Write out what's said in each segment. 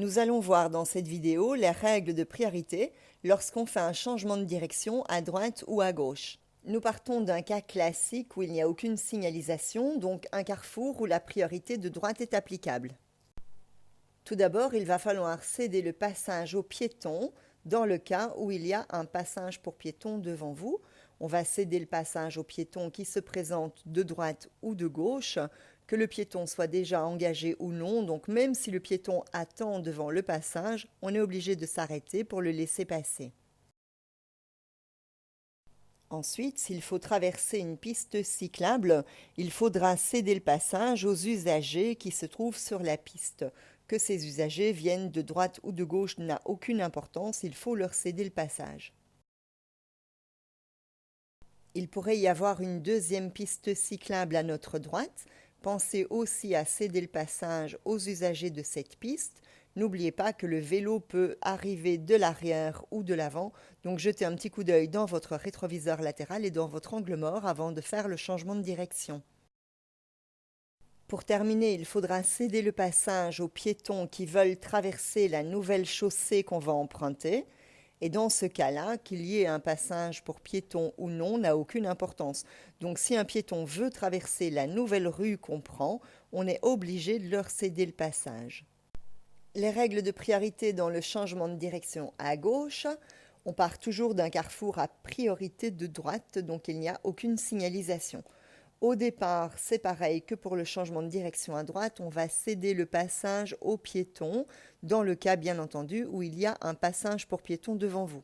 Nous allons voir dans cette vidéo les règles de priorité lorsqu'on fait un changement de direction à droite ou à gauche. Nous partons d'un cas classique où il n'y a aucune signalisation, donc un carrefour où la priorité de droite est applicable. Tout d'abord, il va falloir céder le passage aux piétons dans le cas où il y a un passage pour piétons devant vous. On va céder le passage aux piétons qui se présentent de droite ou de gauche, que le piéton soit déjà engagé ou non. Donc même si le piéton attend devant le passage, on est obligé de s'arrêter pour le laisser passer. Ensuite, s'il faut traverser une piste cyclable, il faudra céder le passage aux usagers qui se trouvent sur la piste. Que ces usagers viennent de droite ou de gauche n'a aucune importance, il faut leur céder le passage. Il pourrait y avoir une deuxième piste cyclable à notre droite. Pensez aussi à céder le passage aux usagers de cette piste. N'oubliez pas que le vélo peut arriver de l'arrière ou de l'avant, donc jetez un petit coup d'œil dans votre rétroviseur latéral et dans votre angle mort avant de faire le changement de direction. Pour terminer, il faudra céder le passage aux piétons qui veulent traverser la nouvelle chaussée qu'on va emprunter. Et dans ce cas-là, qu'il y ait un passage pour piétons ou non n'a aucune importance. Donc si un piéton veut traverser la nouvelle rue qu'on prend, on est obligé de leur céder le passage. Les règles de priorité dans le changement de direction à gauche, on part toujours d'un carrefour à priorité de droite, donc il n'y a aucune signalisation. Au départ, c'est pareil que pour le changement de direction à droite, on va céder le passage aux piétons, dans le cas bien entendu où il y a un passage pour piétons devant vous.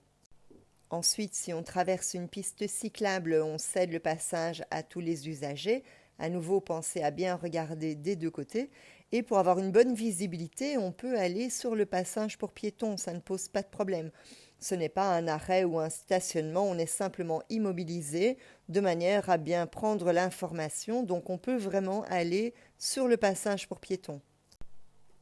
Ensuite, si on traverse une piste cyclable, on cède le passage à tous les usagers. À nouveau, pensez à bien regarder des deux côtés. Et pour avoir une bonne visibilité, on peut aller sur le passage pour piétons, ça ne pose pas de problème. Ce n'est pas un arrêt ou un stationnement, on est simplement immobilisé de manière à bien prendre l'information, donc on peut vraiment aller sur le passage pour piétons.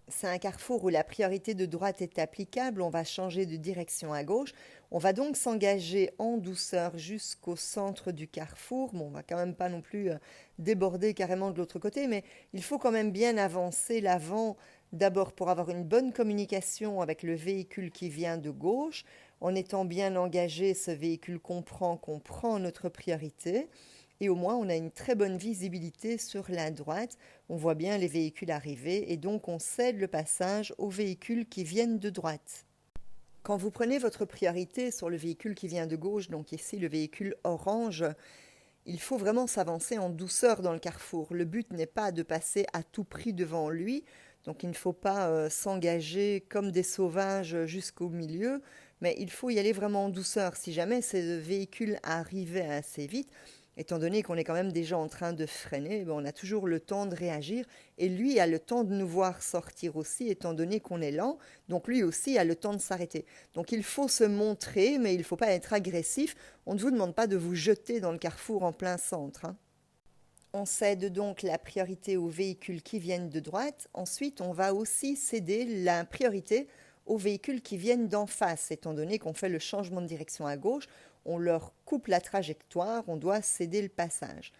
C'est un carrefour où la priorité de droite est applicable, on va changer de direction à gauche. On va donc s'engager en douceur jusqu'au centre du carrefour. Bon, on va quand même pas non plus déborder carrément de l'autre côté, mais il faut quand même bien avancer l'avant, d'abord pour avoir une bonne communication avec le véhicule qui vient de gauche. En étant bien engagé, ce véhicule comprend qu'on prend notre priorité. Et au moins, on a une très bonne visibilité sur la droite. On voit bien les véhicules arriver et donc on cède le passage aux véhicules qui viennent de droite. Quand vous prenez votre priorité sur le véhicule qui vient de gauche, donc ici le véhicule orange, il faut vraiment s'avancer en douceur dans le carrefour. Le but n'est pas de passer à tout prix devant lui, donc il ne faut pas s'engager comme des sauvages jusqu'au milieu, mais il faut y aller vraiment en douceur. Si jamais ce véhicule arrivait assez vite, étant donné qu'on est quand même déjà en train de freiner, on a toujours le temps de réagir et lui a le temps de nous voir sortir aussi, étant donné qu'on est lent, donc lui aussi a le temps de s'arrêter. Donc il faut se montrer, mais il ne faut pas être agressif. On ne vous demande pas de vous jeter dans le carrefour en plein centre. On cède donc la priorité aux véhicules qui viennent de droite. Ensuite, on va aussi céder la priorité aux véhicules qui viennent d'en face, étant donné qu'on fait le changement de direction à gauche, on leur coupe la trajectoire, on doit céder le passage.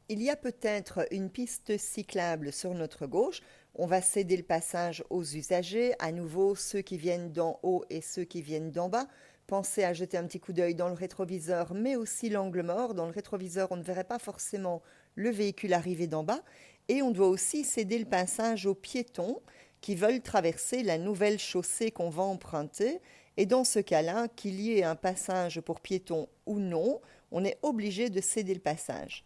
Il y a peut-être une piste cyclable sur notre gauche, on va céder le passage aux usagers, à nouveau ceux qui viennent d'en haut et ceux qui viennent d'en bas. Pensez à jeter un petit coup d'œil dans le rétroviseur, mais aussi l'angle mort. Dans le rétroviseur, on ne verrait pas forcément le véhicule arriver d'en bas. Et on doit aussi céder le passage aux piétons qui veulent traverser la nouvelle chaussée qu'on va emprunter. Et dans ce cas-là, qu'il y ait un passage pour piétons ou non, on est obligé de céder le passage.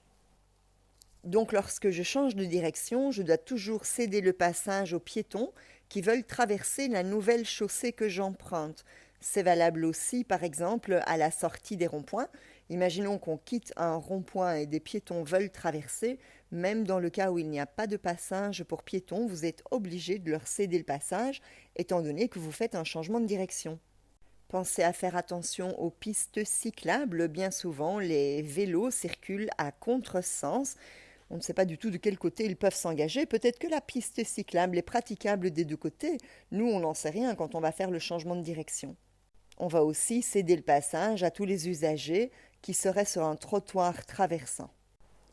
Donc lorsque je change de direction, je dois toujours céder le passage aux piétons qui veulent traverser la nouvelle chaussée que j'emprunte. C'est valable aussi, par exemple, à la sortie des ronds-points. Imaginons qu'on quitte un rond-point et des piétons veulent traverser. Même dans le cas où il n'y a pas de passage pour piétons, vous êtes obligé de leur céder le passage, étant donné que vous faites un changement de direction. Pensez à faire attention aux pistes cyclables. Bien souvent, les vélos circulent à contresens. On ne sait pas du tout de quel côté ils peuvent s'engager. Peut-être que la piste cyclable est praticable des deux côtés. Nous, on n'en sait rien quand on va faire le changement de direction. On va aussi céder le passage à tous les usagers qui seraient sur un trottoir traversant.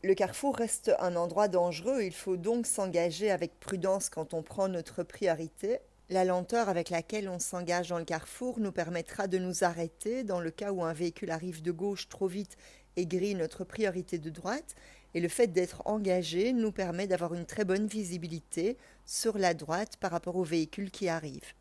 Le carrefour reste un endroit dangereux, il faut donc s'engager avec prudence quand on prend notre priorité. La lenteur avec laquelle on s'engage dans le carrefour nous permettra de nous arrêter dans le cas où un véhicule arrive de gauche trop vite et grille notre priorité de droite. Et le fait d'être engagé nous permet d'avoir une très bonne visibilité sur la droite par rapport aux véhicules qui arrivent.